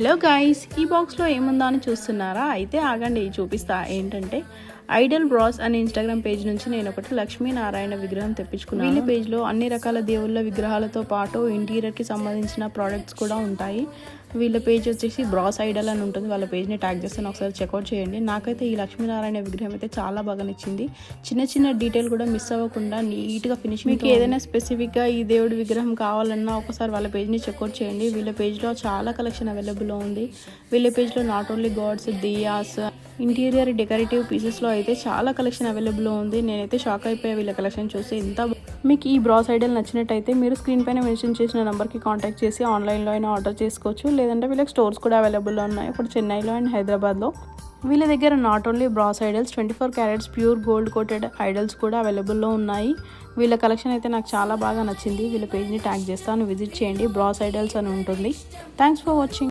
Hello guys, ఈ బాక్స్లో ఏముందా అని చూస్తున్నారా? అయితే ఆగండి, చూపిస్తా. ఏంటంటే ఐడల్ బ్రాస్ అనే ఇన్స్టాగ్రామ్ పేజ్ నుంచి నేను ఒకటి లక్ష్మీనారాయణ విగ్రహం తెప్పించుకున్నాను. వీళ్ళ పేజ్లో అన్ని రకాల దేవుళ్ళ విగ్రహాలతో పాటు ఇంటీరియర్కి సంబంధించిన ప్రోడక్ట్స్ కూడా ఉంటాయి. వీళ్ళ పేజ్ వచ్చేసి బ్రాస్ ఐడల్ అని ఉంటుంది. వాళ్ళ పేజ్ని ట్యాగ్ చేస్తాను, ఒకసారి చెక్అవుట్ చేయండి. నాకైతే ఈ లక్ష్మీనారాయణ విగ్రహం అయితే చాలా బాగా నచ్చింది. చిన్న చిన్న డీటెయిల్ కూడా మిస్ అవ్వకుండా నీట్గా ఫినిష్. మీకు ఏదైనా స్పెసిఫిక్గా ఈ దేవుడి విగ్రహం కావాలన్నా ఒకసారి వాళ్ళ పేజ్ని చెక్అవుట్ చేయండి. వీళ్ళ పేజ్లో చాలా కలెక్షన్ అవైలబుల్లో ఉంది. వీళ్ళ పేజ్లో not only gods, diyas, interior decorative పీసెస్లో అయితే చాలా కలెక్షన్ అవైలబుల్లో ఉంది. నేనైతే షాక్ అయిపోయా వీళ్ళ కలెక్షన్ చూసి. మీకు ఈ బ్రాస్ ఐడల్ నచ్చినట్టయితే మీరు స్క్రీన్ పైన మెన్షన్ చేసిన నెంబర్కి కాంటాక్ట్ చేసి ఆన్లైన్లో అయినా ఆర్డర్ చేసుకోవచ్చు. లేదంటే వీళ్ళకి స్టోర్స్ కూడా అవైలబుల్లో ఉన్నాయి, ఇప్పుడు చెన్నైలో అండ్ హైదరాబాద్లో. వీళ్ళ దగ్గర not only brass idols, 24 carats pure gold coated idols కూడా అవైలబుల్లో ఉన్నాయి. వీళ్ళ కలెక్షన్ అయితే నాకు చాలా బాగా నచ్చింది. వీళ్ళ పేజ్ని ట్యాగ్ చేస్తాను, విజిట్ చేయండి. బ్రాస్ ఐడల్స్ అని ఉంటుంది. Thanks for watching.